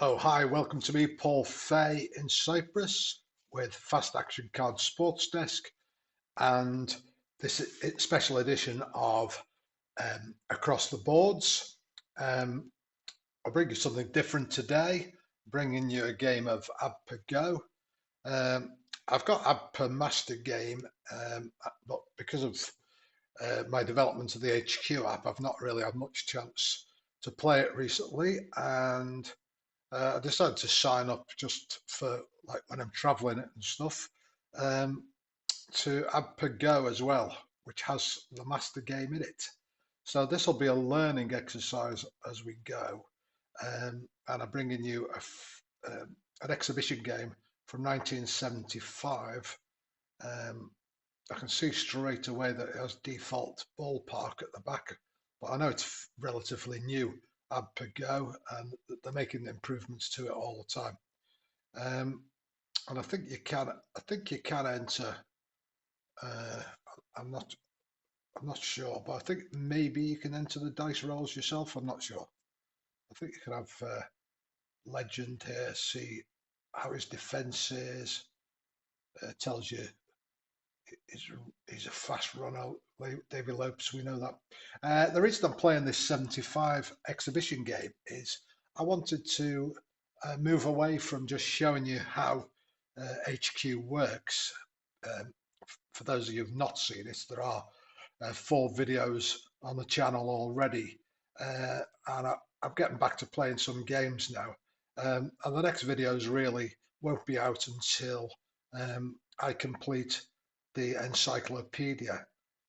Oh, hi, welcome to me, Paul Fay in Cyprus with Fast Action Card Sports Desk and this special edition of Across the Boards. I'll bring you something different today, bringing you a game of APBA Go. I've got APBA Master Game, but because of my development of the HQ app, I've not really had much chance to play it recently, and I decided to sign up just for like when I'm traveling it and stuff to APBA Go as well, which has the master game in it. So this will be a learning exercise as we go, and I'm bringing you an exhibition game from 1975. I can see straight away that it has default ballpark at the back, but I know it's relatively new, APBA Go, and they're making improvements to it all the time. Um, and I think you can enter. Uh, I'm not I'm not sure, but I think maybe you can enter the dice rolls yourself. I'm not sure. I think you can have legend here. See how his defense is. Tells you he's, he's a fast runner, David Lopes, we know that. The reason I'm playing this 75 exhibition game is I wanted to move away from just showing you how HQ works. Um, for those of you who've not seen it, there are 4 videos on the channel already, and I'm getting back to playing some games now. And the next videos really won't be out until I complete the encyclopedia.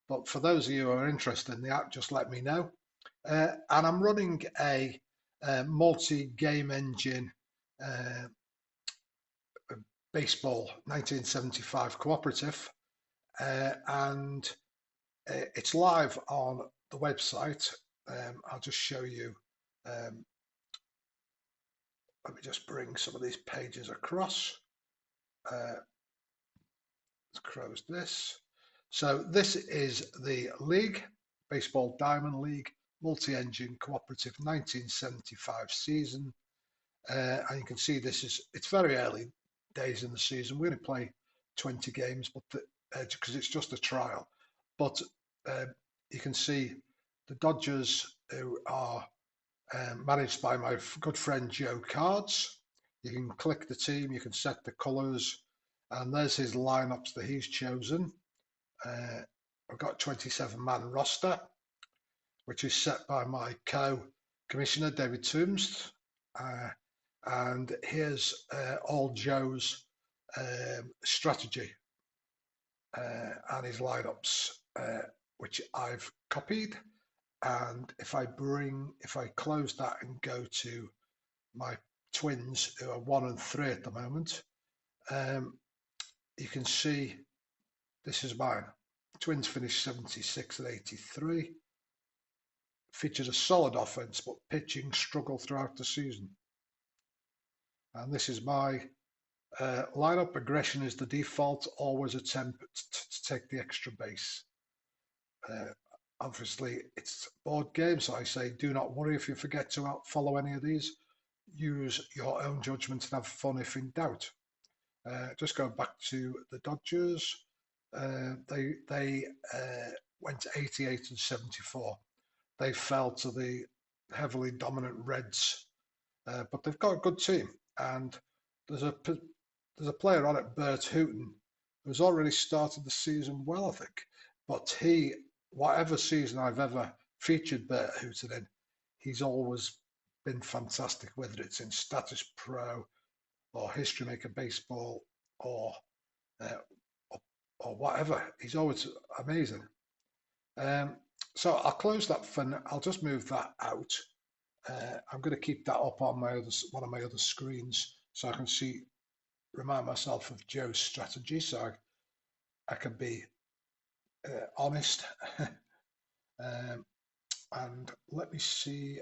But for those of you who are interested in the app, just let me know. And I'm running a multi-game engine uh, baseball 1975 cooperative, and it's live on the website. I'll just show you. Um, Let me just bring some of these pages across. Let's close this. So this is the league, Baseball Diamond League, multi-engine cooperative 1975 season. And you can see it's very early days in the season. We're going to play 20 games, but because it's just a trial. But you can see the Dodgers, who are managed by my good friend Joe Cards. You can click the team, you can set the colours, and there's his lineups that he's chosen. I've got 27-man roster, which is set by my co-commissioner David Toombs. And here's all Joe's strategy and his lineups, which I've copied. And if I close that and go to my Twins, who are 1 and 3 at the moment, you can see this is mine. Twins finished 76 and 83. Featured a solid offense, but pitching struggled throughout the season. And this is my lineup. Aggression is the default. Always attempt to take the extra base. Obviously, it's a board game, so I say do not worry if you forget to follow any of these. Use your own judgment and have fun if in doubt. Just going back to the Dodgers, they went 88 and 74. They fell to the heavily dominant Reds, but they've got a good team. And there's a player on it, Bert Hooton, who's already started the season well, I think. But whatever season I've ever featured Bert Hooton in, he's always been fantastic, whether it's in Status Pro or History Maker Baseball or whatever. He's always amazing. So I'll close that for now. I'll just move that out. I'm going to keep that up on one of my other screens so I can remind myself of Joe's strategy, so I can be honest. And let me see.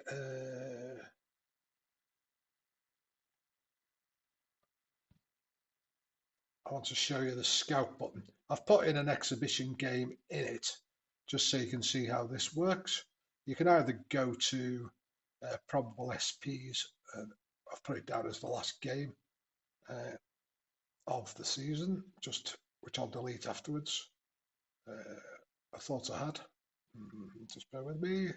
I want to show you the scout button. I've put in an exhibition game in it, just so you can see how this works. You can either go to Probable SPs I've put it down as the last game of the season, which I'll delete afterwards. I thought I had. Just bear with me.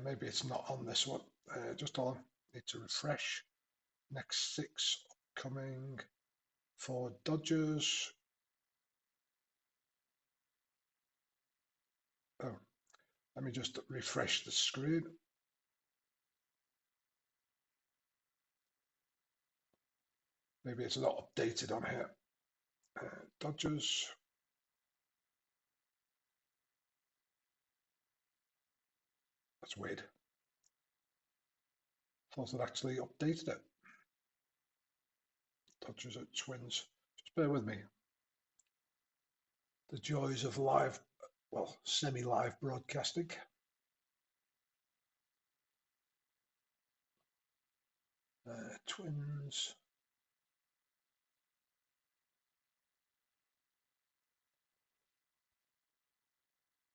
Maybe it's not on this one. Just on. Need to refresh. Next 6 upcoming for Dodgers. Oh, let me just refresh the screen. Maybe it's not updated on here. Dodgers. That's weird. Thought I'd actually updated it. Dodgers at Twins. Just bear with me. The joys of live, well, semi-live broadcasting. Twins.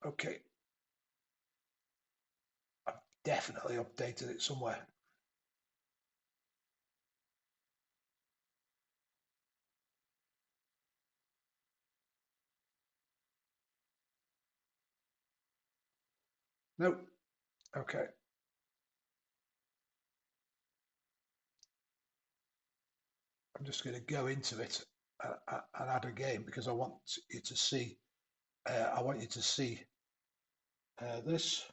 Okay. I've definitely updated it somewhere. No. Okay. I'm just going to go into it and add a game because I want you to see. I want you to see this.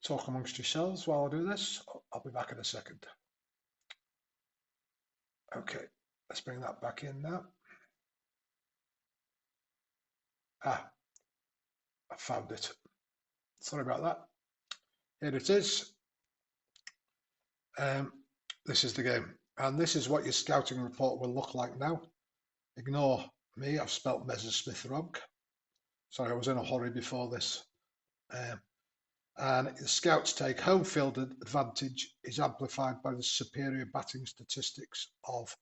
Talk amongst yourselves while I do this. I'll be back in a second. Okay, let's bring that back in now. I found it. Sorry about that. Here it is. This is the game. And this is what your scouting report will look like now. Ignore me, I've spelt Messersmith wrong. Sorry, I was in a hurry before this. And the scouts take home field advantage is amplified by the superior batting statistics of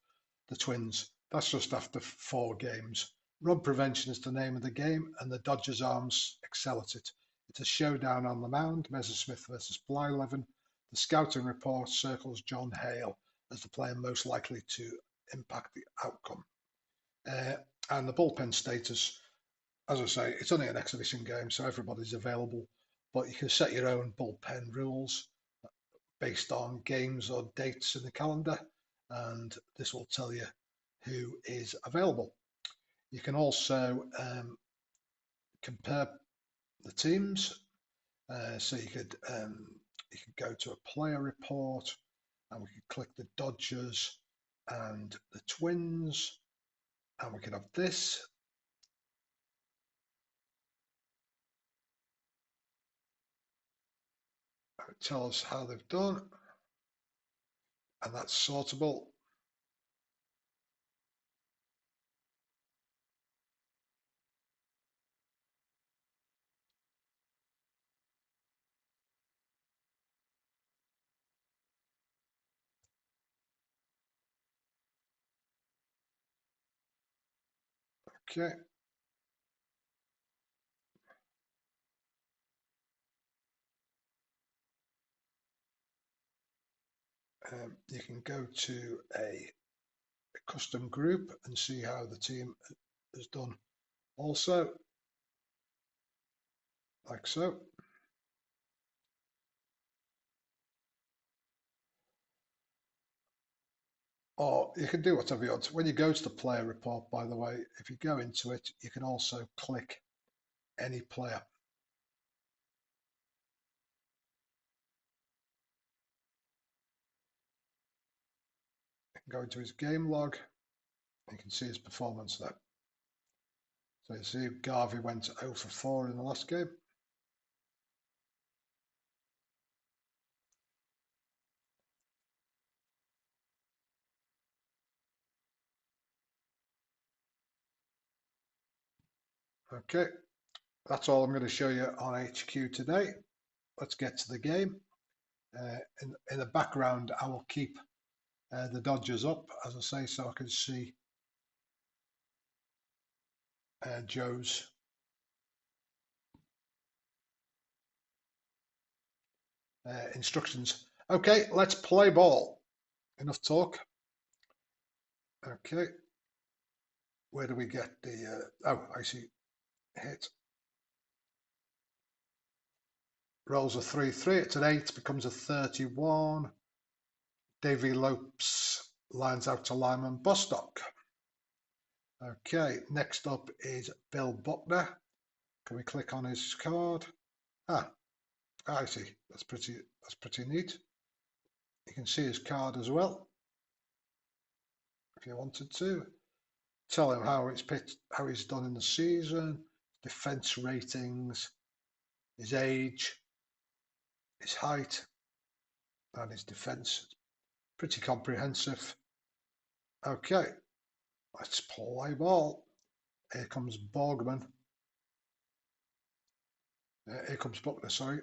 the Twins. That's just after 4 games. Run prevention is the name of the game, and the Dodgers' arms excel at it. It's a showdown on the mound, Messersmith versus Blyleven. The scouting report circles John Hale as the player most likely to impact the outcome. And the bullpen status, as I say, it's only an exhibition game, so everybody's available, but you can set your own bullpen rules based on games or dates in the calendar, and this will tell you who is available. You can also compare the teams, so you could go to a player report, and we could click the Dodgers and the Twins, and we can have this. It tells us how they've done, and that's sortable. Okay. You can go to a custom group and see how the team has done also, like so. Or you can do whatever you want. When you go to the player report, by the way, if you go into it, you can also click any player. You can go into his game log. You can see his performance there. So you see Garvey went 0 for 4 in the last game. Okay, that's all I'm going to show you on HQ today. Let's get to the game. In the background, I will keep the Dodgers up, as I say, so I can see Joe's instructions. Okay, let's play ball. Enough talk. Okay. Where do we get the, oh, I see, hit. Rolls a 3-3, it's an 8, becomes a 31. Davy Lopes lines out to Lyman Bostock. Okay, next up is Bill Buckner. Can we click on his card? Ah, I see. That's pretty neat. You can see his card as well, if you wanted to. Tell him how it's pitched, how he's done in the season, defense ratings, his age, his height, and his defense. Pretty comprehensive. Okay, let's play ball. Here comes Borgman. Here comes Buckner, sorry.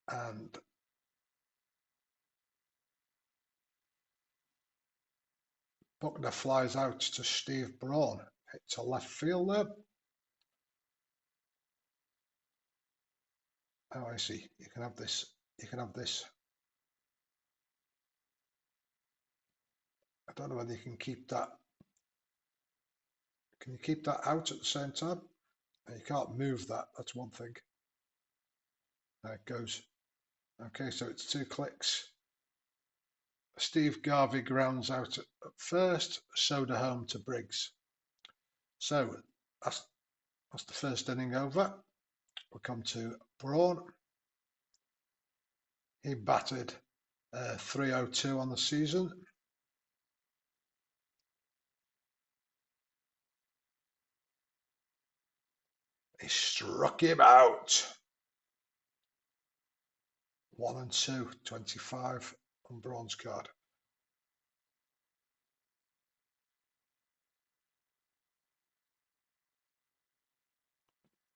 And Buckner flies out to Steve Braun. Hit to left field there. Oh, I see. You can have this. You can have this. I don't know whether you can keep that. Can you keep that out at the same time? You can't move that. That's one thing. There it goes. Okay, so it's 2 clicks. Steve Garvey grounds out at first. Soda home to Briggs. So that's the first inning over. We come to Braun. He batted 302 on the season. He struck him out. 1 and 2, 25 on Braun's card.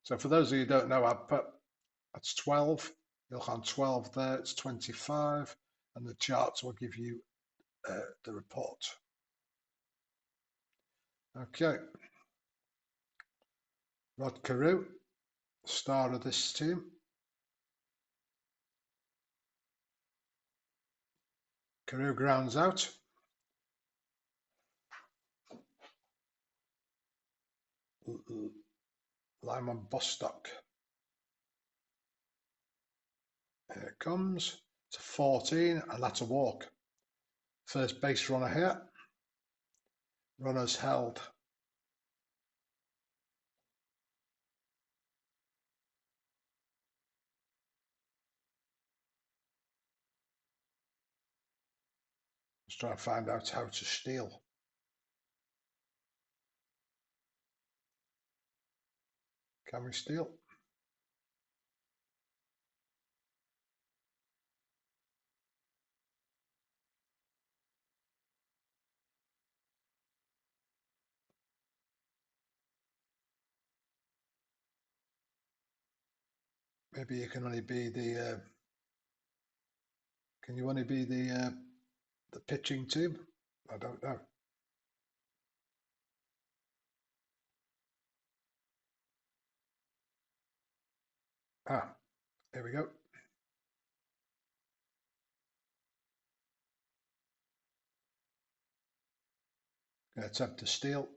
So for those of you who don't know, I've put that's 12. You'll find 12 there. It's 25, and the charts will give you the report. Okay. Rod Carew, star of this team. Carew grounds out. Lyman Bostock. Here it comes. It's a 14, and that's a walk. First base runner here. Runners held. Let's try and find out how to steal. Can we steal? Maybe you can only be the. Can you only be the pitching team? I don't know. Ah, here we go. Attempt to steal.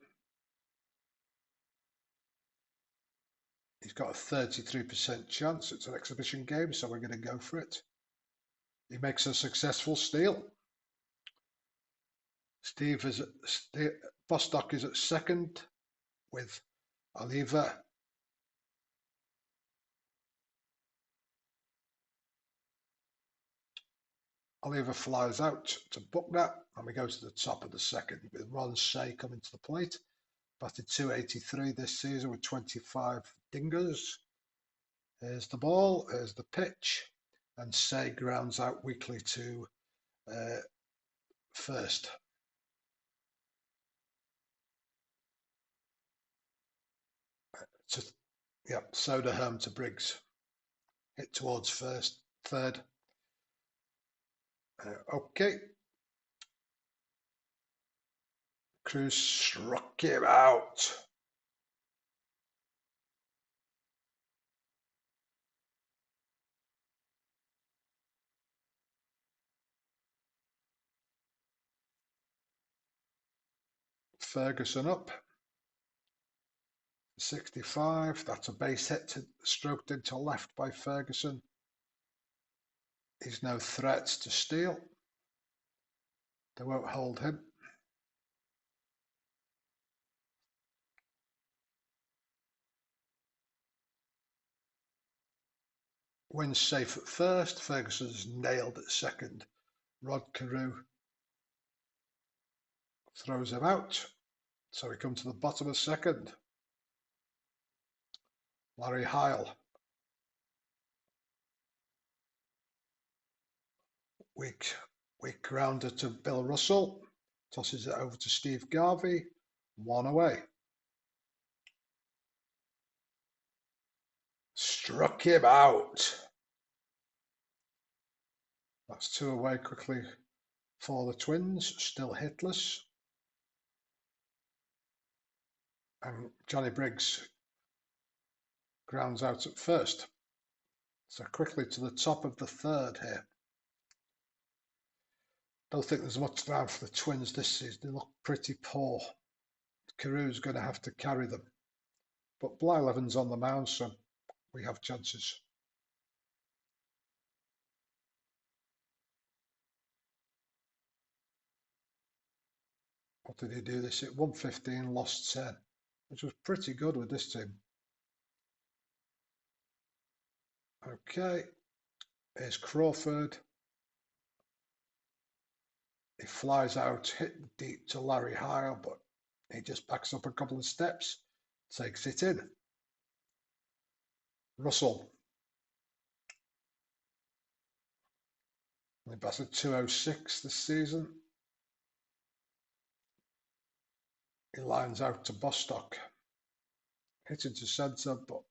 He's got a 33% chance. It's an exhibition game, so we're going to go for it. He makes a successful steal. Bostock is at second with Oliva. Oliva flies out to Buckner, and we go to the top of the second with Ron Say coming to the plate. Batted 283 this season with 25 dingers. Here's the ball, here's the pitch, and Say grounds out weakly to first. Soda home to Briggs. Hit towards third. Okay. Cruz struck him out. Ferguson up. 65, that's a base hit stroked into left by Ferguson. He's no threat to steal. They won't hold him. Wynn's safe at first. Ferguson's nailed at second. Rod Carew throws him out. So we come to the bottom of second. Larry Heil. Weak grounder to Bill Russell. Tosses it over to Steve Garvey. One away. Struck him out. That's two away quickly for the Twins. Still hitless. And Johnny Briggs grounds out at first. So quickly to the top of the third here. Don't think there's much down for the Twins this season. They look pretty poor. Carew's going to have to carry them. But Blyleven's on the mound, so we have chances. What did he do this? At 115, lost 10, which was pretty good with this team. Okay, here's Crawford. He flies out, hit deep to Larry Heil, but he just backs up a couple of steps, takes it in. Russell. He batted 206 this season. He lines out to Bostock. Hit into centre, but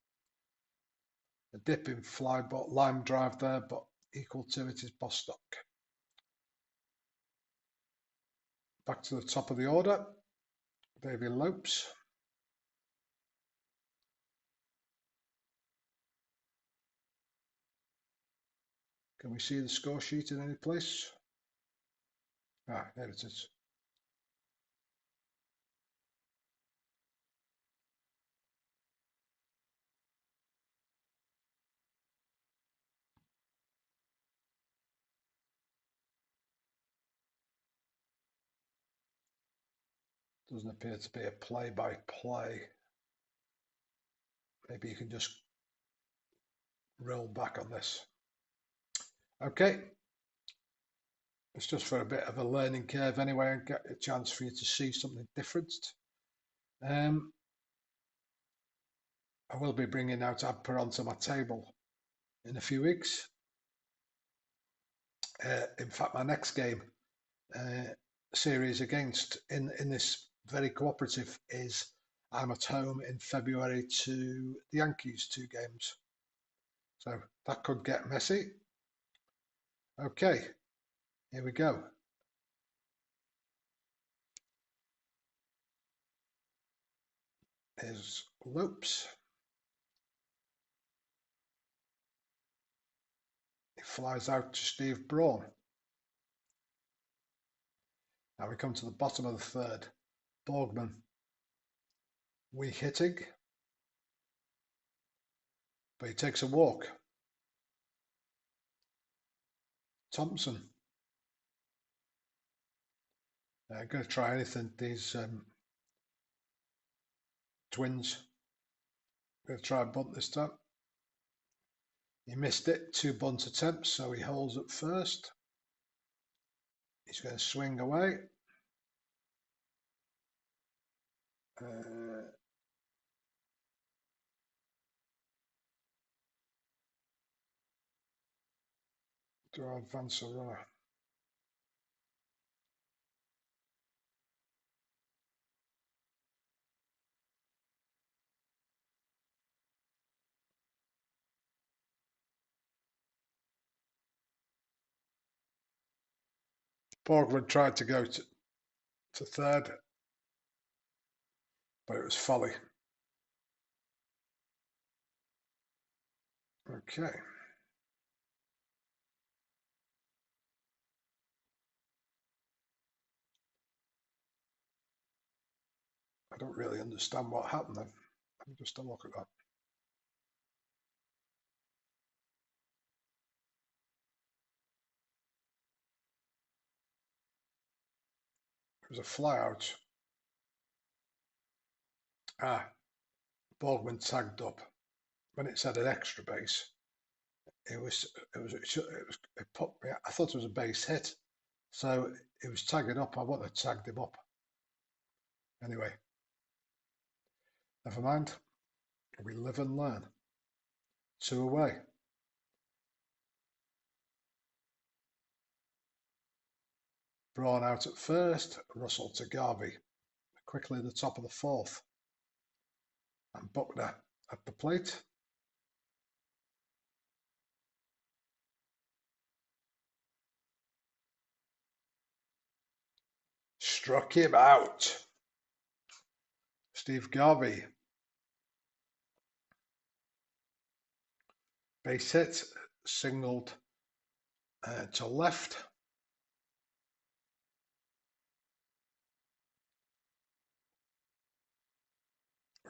a dipping fly ball, line drive there, but equal to it is Bostock. Back to the top of the order. Davy Lopes. Can we see the score sheet in any place? Ah, there it is. Doesn't appear to be a play-by-play. Maybe you can just roll back on this. Okay. It's just for a bit of a learning curve anyway, and get a chance for you to see something different. I will be bringing out APBA onto my table in a few weeks. In fact, my next game series against in this very cooperative is I'm at home in February to the Yankees, 2 games. So that could get messy. Okay, here we go. Here's Lopes. He flies out to Steve Braun. Now we come to the bottom of the third. Borgman. Weak hitting. But he takes a walk. Thompson. I'm going to try anything. These Twins. I'm going to try a bunt this time. He missed it. 2 bunt attempts, so he holds at first. He's going to swing away. Do I advance a runner? Borgman tried to go to third, but it was folly. Okay. don't really understand what happened then. Let me just have a look at that. It was a fly out. Baldwin tagged up. When it said an extra base, it put me. I thought it was a base hit, so it was tagging up. I wouldn't have tagged him up. Anyway, never mind. We live and learn. 2 away. Braun out at first. Russell to Garvey. Quickly the top of the 4th. And Buckner at the plate. Struck him out. Steve Garvey. Base hit. Singled to left.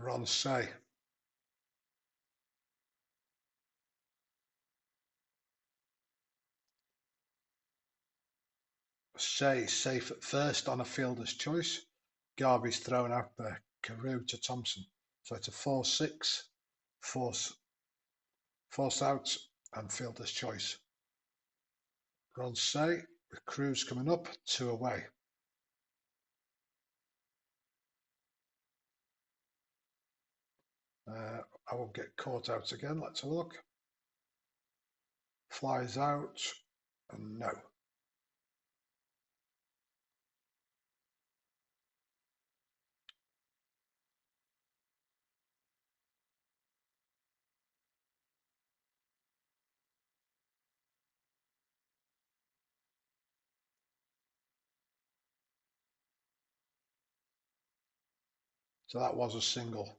Ron Say. Say safe at first on a fielder's choice. Garvey's thrown out there. Carew to Thompson. So it's a 4-6. Force out and fielder's choice. Ron Say with Cruz coming up. 2 away. I won't get caught out again. Let's have a look. Flies out. And no. So that was a single.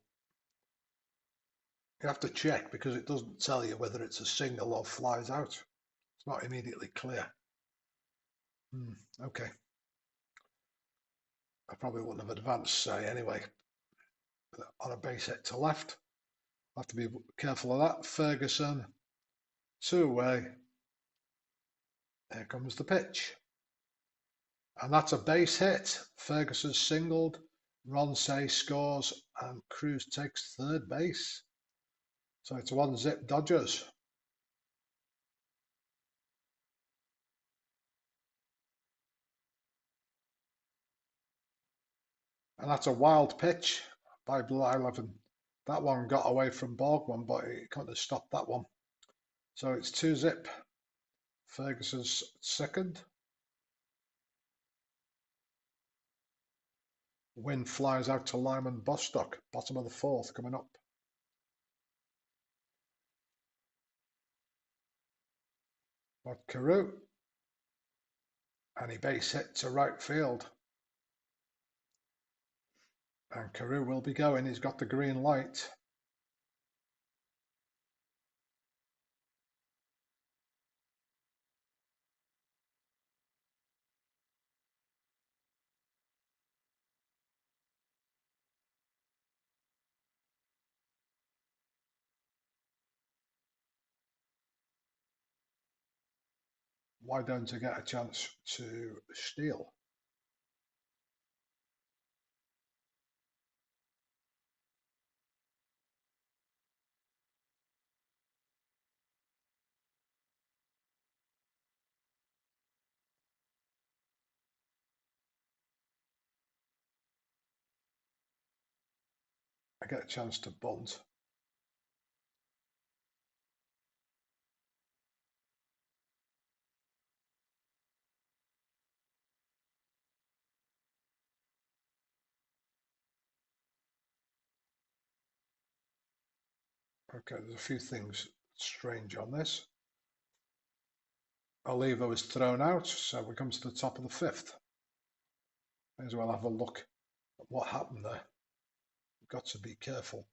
You have to check because it doesn't tell you whether it's a single or flies out. It's not immediately clear. Okay. I probably wouldn't have advanced Say anyway. On a base hit to left. I'll have to be careful of that. Ferguson. 2 away. Here comes the pitch. And that's a base hit. Ferguson singled. Ron Say scores and Cruz takes 3rd base. So it's 1-0 Dodgers. And that's a wild pitch by Blyleven. That one got away from Baldwin, but he couldn't have stopped that one. So it's 2-0. Ferguson's 2nd. Win flies out to Lyman Bostock, bottom of the 4th coming up. But Carew. And he base hit to right field. And Carew will be going. He's got the green light. Why don't I get a chance to steal? I get a chance to bunt. Okay, there's a few things strange on this. Oliva was thrown out, so we come to the top of the 5th. May as well have a look at what happened there. We've got to be careful.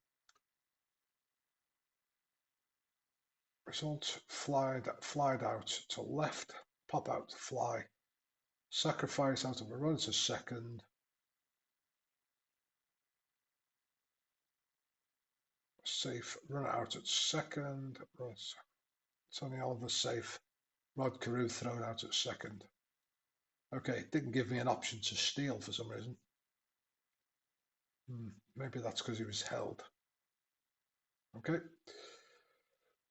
Result, flied out to left, pop out to fly, sacrifice out of a run to 2nd. safe, run out at second. Tony Oliver safe. Rod Carew thrown out at second. Okay, it didn't give me an option to steal for some reason. Maybe that's because he was held. Okay.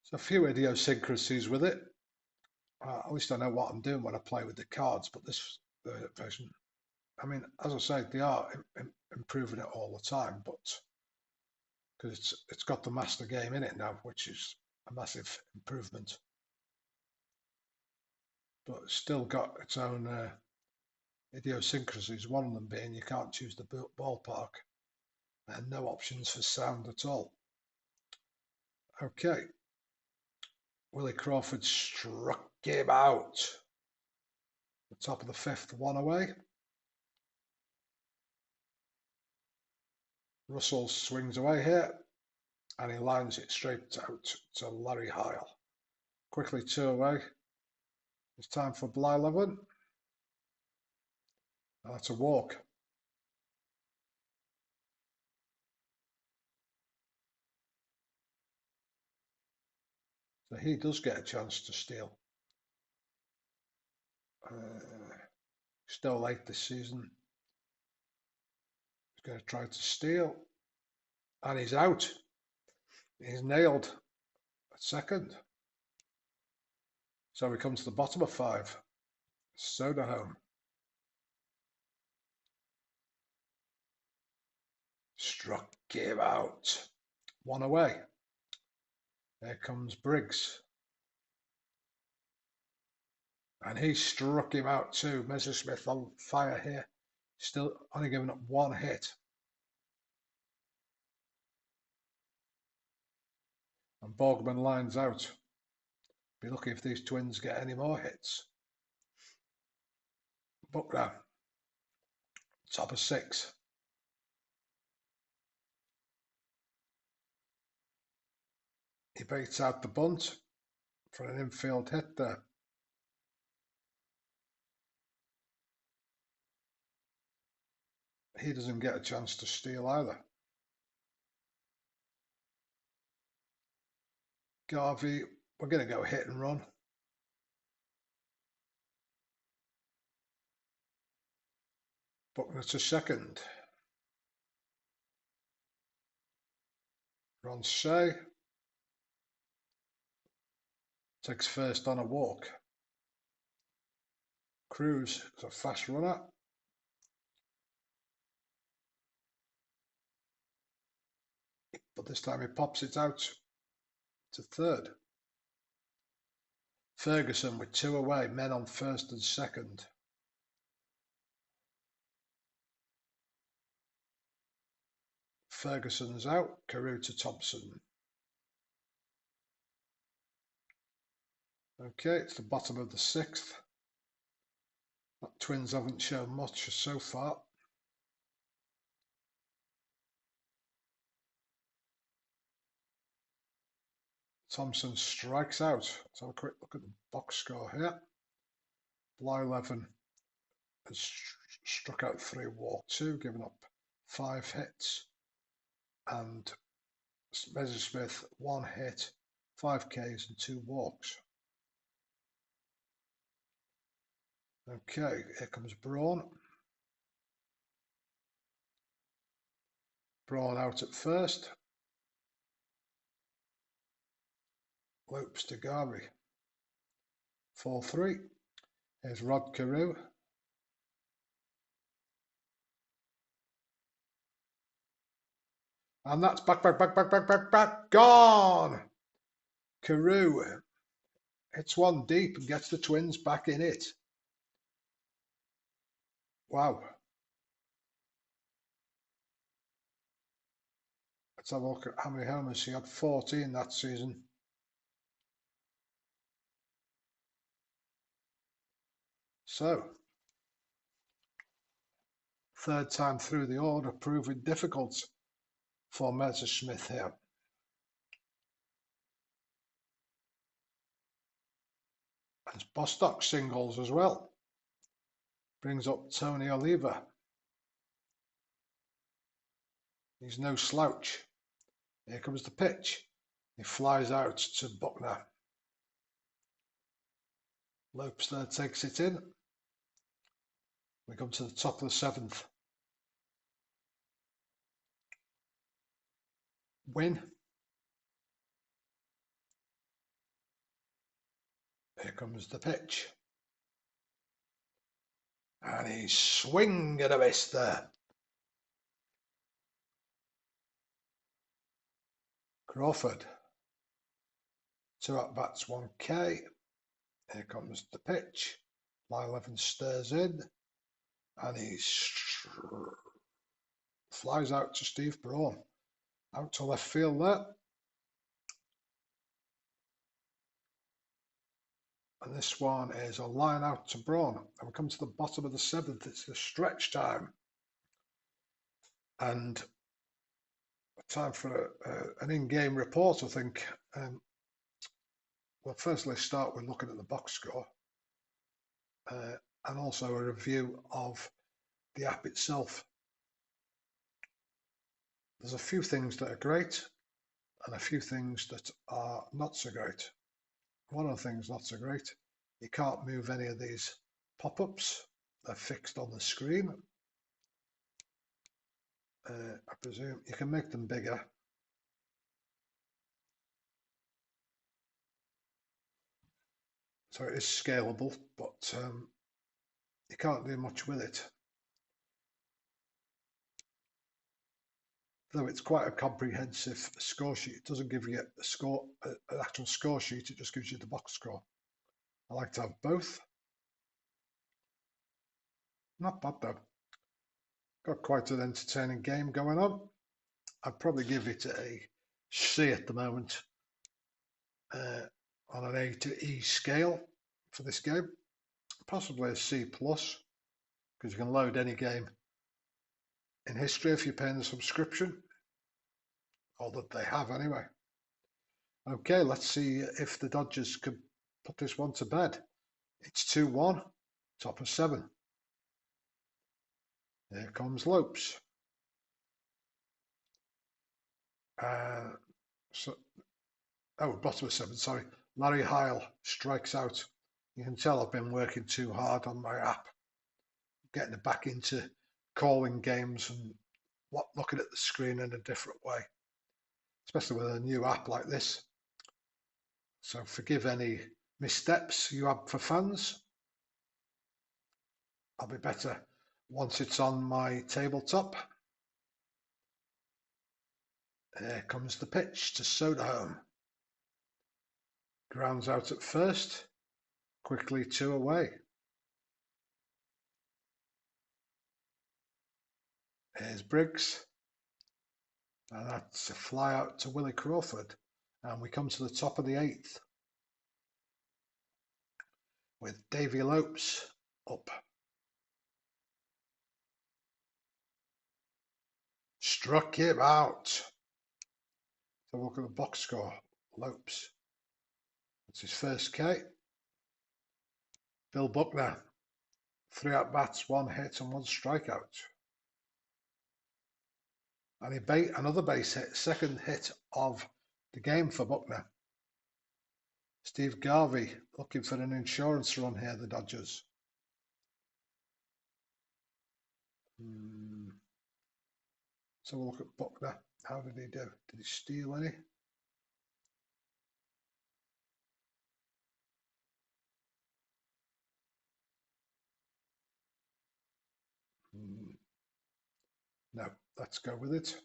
So a few idiosyncrasies with it. At least I know what I'm doing when I play with the cards, but this version, I mean, as I say, they are improving it all the time, but because it's got the master game in it now, which is a massive improvement. But it's still got its own idiosyncrasies, one of them being you can't choose the ballpark and no options for sound at all. Okay. Willie Crawford struck him out. The top of the fifth, one away. Russell swings away here and he lines it straight out to Larry Heil. Quickly two away. It's time for Blyleven. That's a walk. So he does get a chance to steal. Still late this season. He's going to try to steal. And he's out. He's nailed at second. So we come to the bottom of five. Soda home. Struck him out. One away. There comes Briggs. And he struck him out too. Messersmith on fire here. Still only giving up one hit. And Borgman lines out. Be lucky if these Twins get any more hits. Buckner. Top of six. He baits out the bunt for an infield hit there. He doesn't get a chance to steal either. Garvey, we're going to go hit and run. Buckner to second. Ronsay takes first on a walk. Cruz is a fast runner. But this time he pops it out to third. Ferguson with two away, men on first and second. Ferguson's out, Carew to Thompson. Okay, it's the bottom of the sixth. Twins haven't shown much so far. Thompson strikes out. Let's have a quick look at the box score here. Blyleven has struck out 3, walked 2, given up 5 hits. And Messersmith 1 hit, 5 Ks and 2 walks. Okay, here comes Braun. Braun out at first. Loops to Garvey. 4-3. Here's Rod Carew. And that's back, gone! Carew hits one deep and gets the Twins back in it. Wow. Let's have a look at how many homers. He had 14 that season. So, third time through the order, proving difficult for Messersmith here. And Bostock singles as well. Brings up Tony Oliva. He's no slouch. Here comes the pitch. He flies out to Buckner. Lopes there takes it in. We come to the top of the 7th. Win. Here comes the pitch. And he's swinging a miss there. Crawford. 2 at-bats, 1K. Here comes the pitch. Blyleven stares in. And he flies out to Steve Braun. Out to left field there. And this one is a line out to Braun. And we come to the bottom of the 7th. It's the stretch time. And time for an in-game report, I think. Well, first let's start with looking at the box score. And also a review of the app itself. There's a few things that are great and a few things that are not so great. One of the things not so great, you can't move any of these pop-ups. They're fixed on the screen. I presume you can make them bigger. So it is scalable, but you can't do much with it. Though it's quite a comprehensive score sheet. It doesn't give you a score, an actual score sheet, it just gives you the box score. I like to have both. Not bad though. Got quite an entertaining game going on. I'd probably give it a C at the moment, on an A to E scale for this game. Possibly a C plus, because you can load any game in history if you're paying the subscription, or that they have anyway. Okay, let's see if the Dodgers could put this one to bed. It's 2-1, top of 7. Here comes Lopes. Bottom of 7, sorry. Larry Heil strikes out. You can tell I've been working too hard on my app, getting it back into calling games and looking at the screen in a different way, especially with a new app like this. So forgive any missteps you have for fans. I'll be better once it's on my tabletop. Here comes the pitch to Soderholm. Grounds out at first, quickly 2 away. Here's Briggs, and that's a fly out to Willie Crawford. And we come to the top of the 8th with Davy Lopes up. Struck him out. So look at the box score. Lopes. That's his first K. Bill Buckner. 3 at-bats, 1 hit and 1 strikeout. And he another base hit, second hit of the game for Buckner. Steve Garvey looking for an insurance run here, the Dodgers. So we'll look at Buckner. How did he do? Did he steal any? No, let's go with it.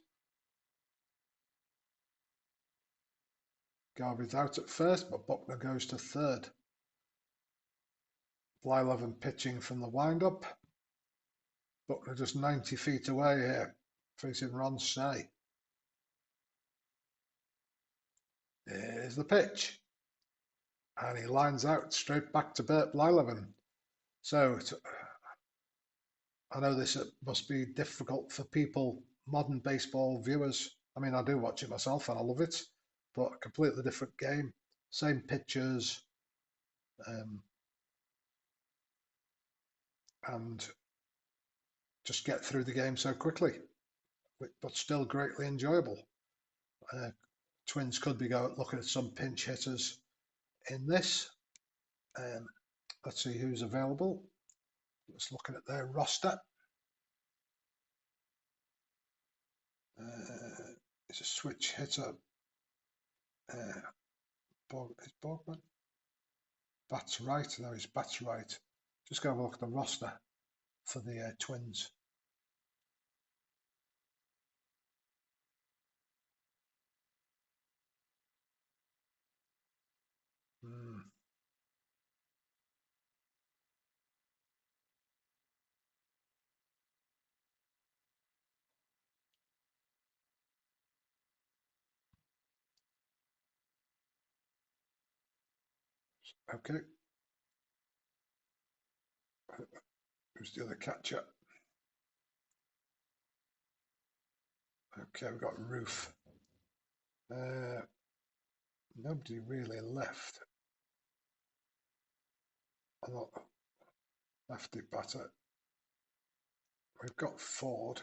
Garvey's out at first, but Buckner goes to third. Blyleven pitching from the windup. Buckner just 90 feet away here, facing Ron Say. Here's the pitch. And he lines out straight back to Bert Blyleven. So I know this must be difficult for people, modern baseball viewers. I mean, I do watch it myself and I love it, but a completely different game. Same pitchers, and just get through the game so quickly, but still greatly enjoyable. Twins could be looking at some pinch hitters in this. Let's see who's available. Just looking at their roster. It's a switch hitter. Is Borgman? Bats right. No, he's bats right. Just go have a look at the roster for the Twins. Okay. Who's the other catcher? Okay, we've got Roof. Nobody really left. I'm not lefty batter. We've got Ford.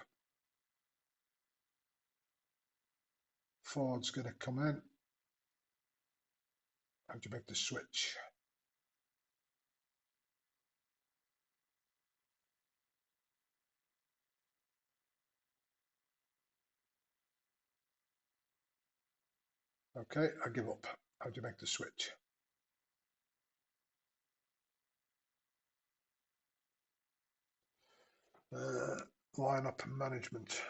Ford's going to come in. How do you make the switch? Okay, I give up. How do you make the switch? Lineup management.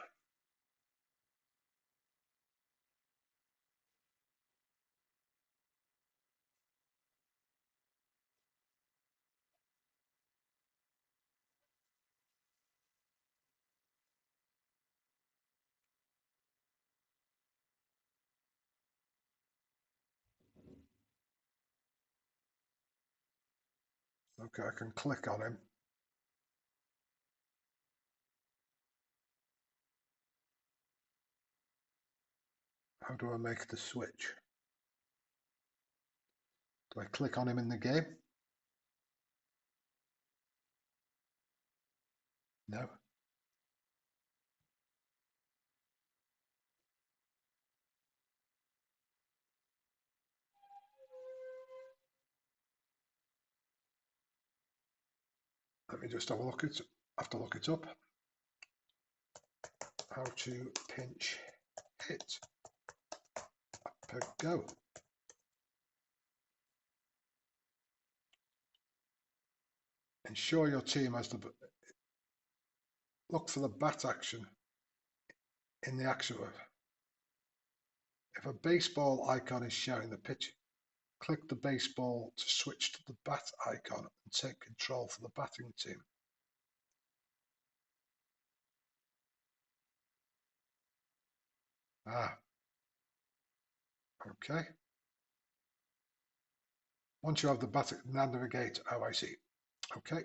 Okay, I can click on him. How do I make the switch? Do I click on him in the game? No. Let me just have a look at it. I have to look it up. How to pinch hit. APBA Go. Ensure your team has the look for the bat action in the action. If a baseball icon is showing the pitch, click the baseball to switch to the bat icon and take control for the batting team. Okay. Once you have the bat, navigate. Oh, I see. Okay.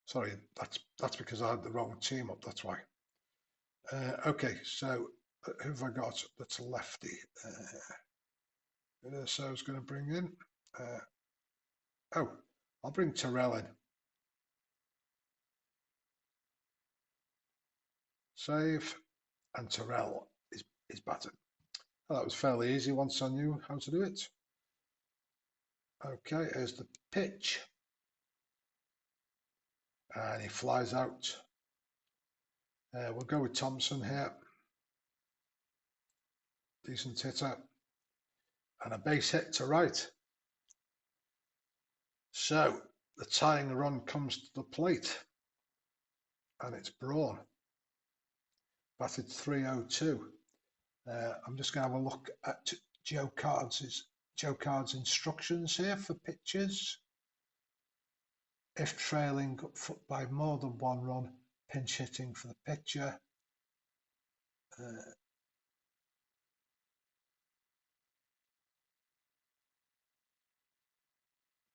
Sorry, that's because I had the wrong team up. That's why. Okay, so who have I got that's a lefty? So I was going to bring in. I'll bring Terrell in. Save, and Terrell is batted. Oh, that was fairly easy once I knew how to do it. Okay, here's the pitch. And he flies out. We'll go with Thompson here. Decent hitter. And a base hit to right. So the tying run comes to the plate. And it's Braun. Batted 302. I'm just going to have a look at Joe Card's instructions here for pitches. If trailing by more than one run, pinch hitting for the pitcher.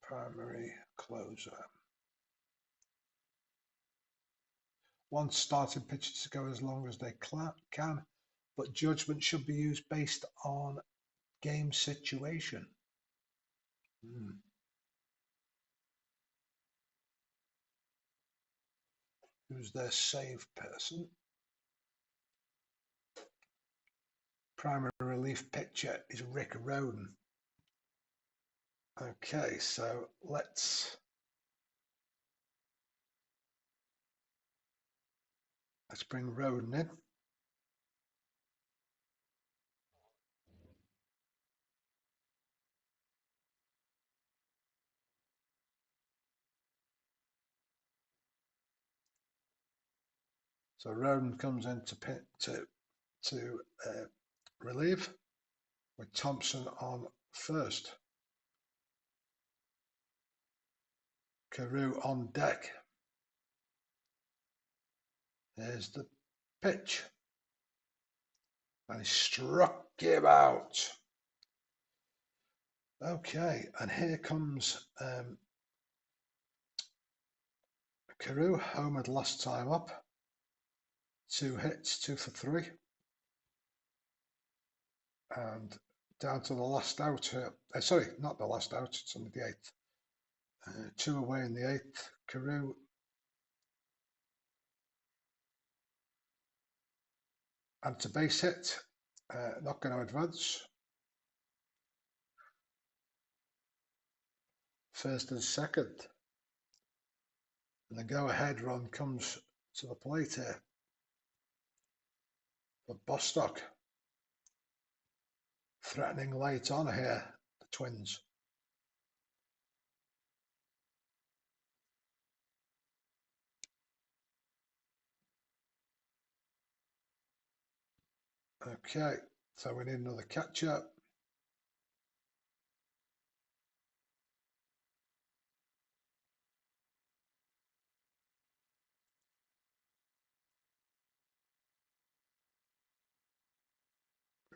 Primary closer. Want starting pitchers to go as long as they can, but judgment should be used based on game situation. who's their save person. Primary relief pitcher is Rick Roden. Okay, so let's bring Roden in. So Roden comes in to relieve with Thompson on first. Carew on deck. There's the pitch. And he struck him out. Okay, and here comes Carew, homered last time up. 2 hits, 2 for 3. And down to the last out here. Sorry, not the last out, it's only the 8th. 2 away in the 8th. Carew and to base hit. Not going to advance. First and second. And the go-ahead run comes to the plate here for Bostock. Threatening late on here, the Twins. Okay, so we need another catcher.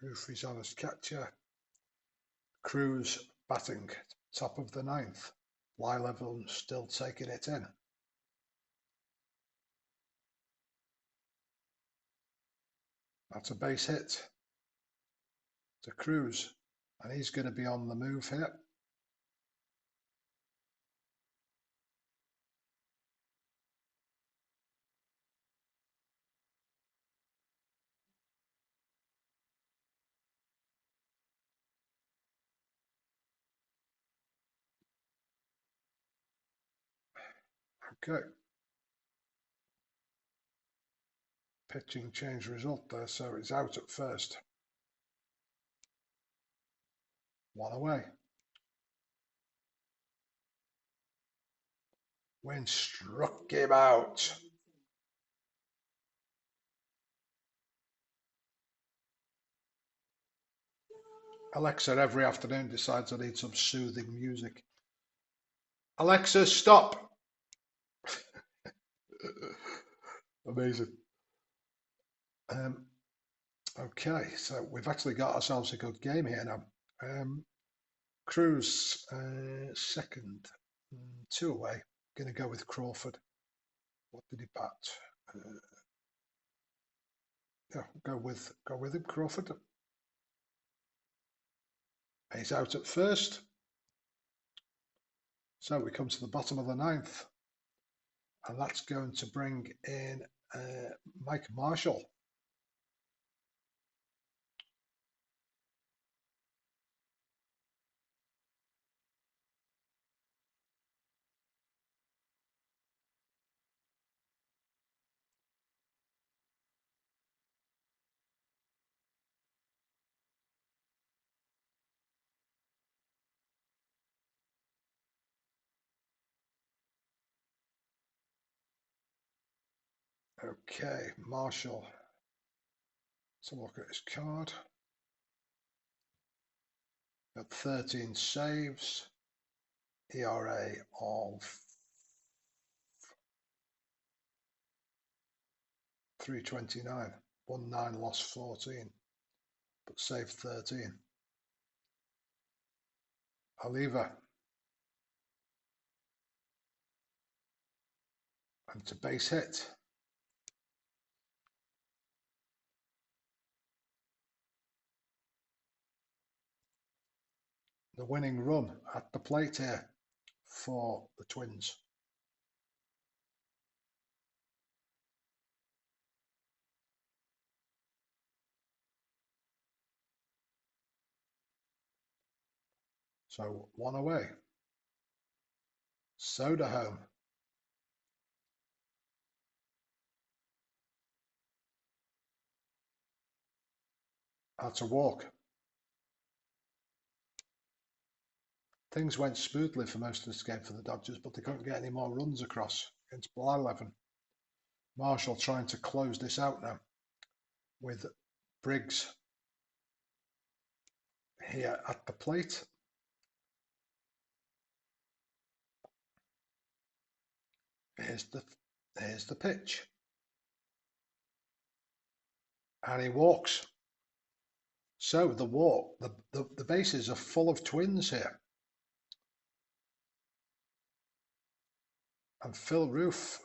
Roof is on as catcher. Cruz batting, top of the 9th. Blyleven still taking it in. That's a base hit to Cruz, and he's going to be on the move here. Okay. Pitching change result there, so it's out at first. 1 away. Wynn struck him out. Alexa every afternoon decides I need some soothing music. Alexa, stop. Amazing. Okay, so we've actually got ourselves a good game here now. Cruz second, 2 away. Going to go with Crawford. What did he bat? Yeah, go with him, Crawford. He's out at first. So we come to the bottom of the 9th. And that's going to bring in Mike Marshall. Okay, Marshall. Let's have a look at his card. Got 13 saves, ERA of 3.29, won 9, lost 14, but saved 13. Oliva. And to base hit. The winning run at the plate here for the Twins. So 1 away. Soda home. That's a walk. Things went smoothly for most of this game for the Dodgers, but they couldn't get any more runs across against Blyleven. Marshall trying to close this out now with Briggs here at the plate. Here's the pitch. And he walks. So the bases are full of twins here. And Phil Roof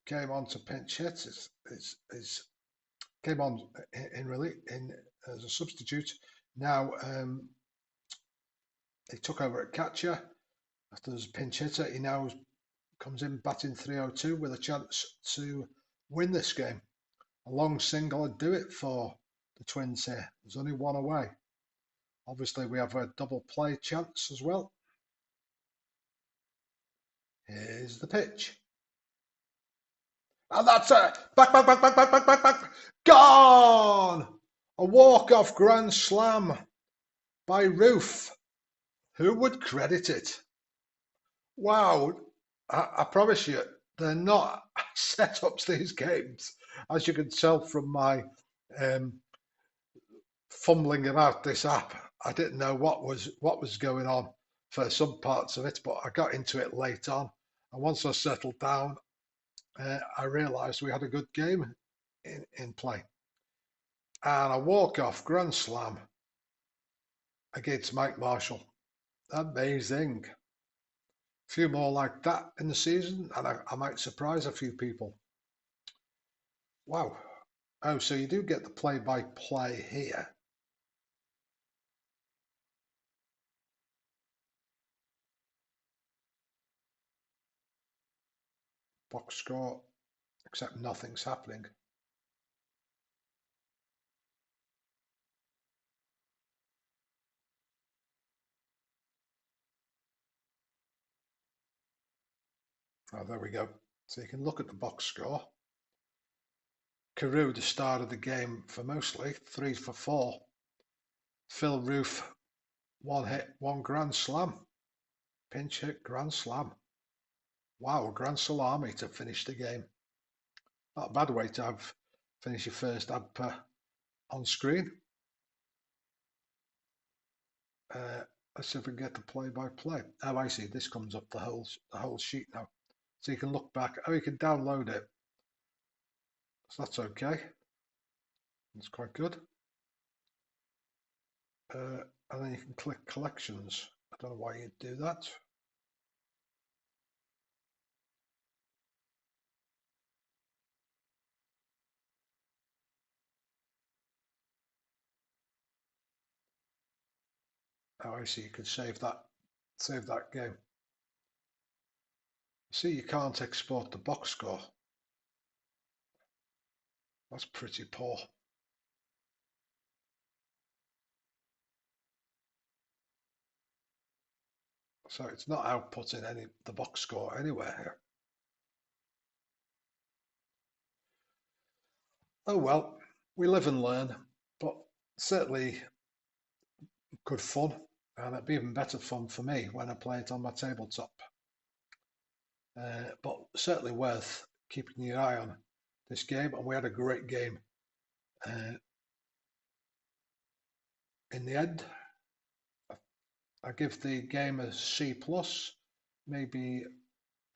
came on to pinch hit. Came on in as a substitute. Now he took over at catcher after there's a pinch hitter. He now comes in batting 302 with a chance to win this game. A long single would do it for the Twins here. There's only 1 away. Obviously, we have a double play chance as well. Here's the pitch. And that's it. Back. Gone! A walk-off grand slam by Roof. Who would credit it? Wow. I promise you, they're not setups, these games. As you can tell from my fumbling about this app, I didn't know what was going on for some parts of it, but I got into it late on. And once I settled down, I realised we had a good game in play. And a walk-off grand slam against Mike Marshall. Amazing. A few more like that in the season, and I might surprise a few people. Wow. Oh, so you do get the play-by-play here. Box score, except nothing's happening. Oh, there we go. So you can look at the box score. Carew, the start of the game for mostly, 3 for 4. Phil Roof, 1 hit, 1 grand slam. Pinch hit, grand slam. Wow, grand salami to finish the game. Not a bad way to have finish your first APBA on screen. Let's see if we can get the play-by-play. Oh, I see. This comes up the whole sheet now, so you can look back. Oh, you can download it. So that's okay. That's quite good. And then you can click collections. I don't know why you'd do that. Oh, I see. You could save that game. See, you can't export the box score. That's pretty poor. So it's not outputting the box score anywhere here. Oh well, we live and learn, but certainly good fun, and it'd be even better fun for me when I play it on my tabletop. But certainly worth keeping your eye on this game, and we had a great game in the end. I give the game a C plus, maybe,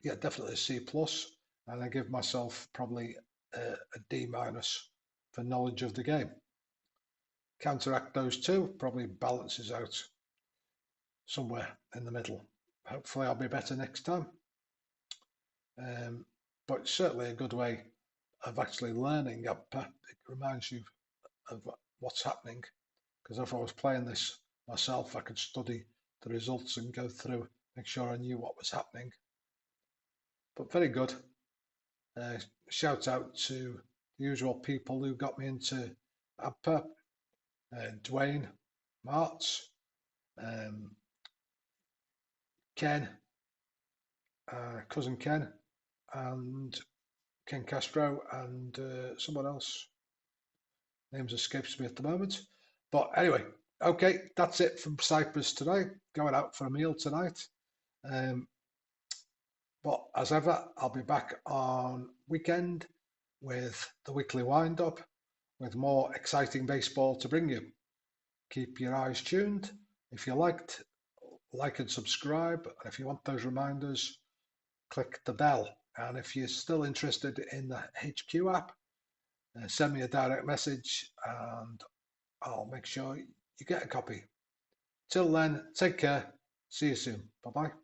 yeah, definitely a C plus, and I give myself probably a D minus for knowledge of the game. Counteract those two, probably balances out somewhere in the middle. Hopefully I'll be better next time. But certainly a good way of actually learning APBA. It reminds you of what's happening, because if I was playing this myself, I could study the results and go through, make sure I knew what was happening. But very good. Shout out to the usual people who got me into APBA, Dwayne, Martz, Ken, cousin Ken, and Ken Castro, and someone else. Names escapes me at the moment. But anyway, okay, that's it from Cyprus today. Going out for a meal tonight. But as ever, I'll be back on weekend with the weekly wind up with more exciting baseball to bring you. Keep your eyes tuned. If you liked, like and subscribe. And if you want those reminders, click the bell. And if you're still interested in the HQ app, send me a direct message and I'll make sure you get a copy. Till then, take care. See you soon. Bye bye.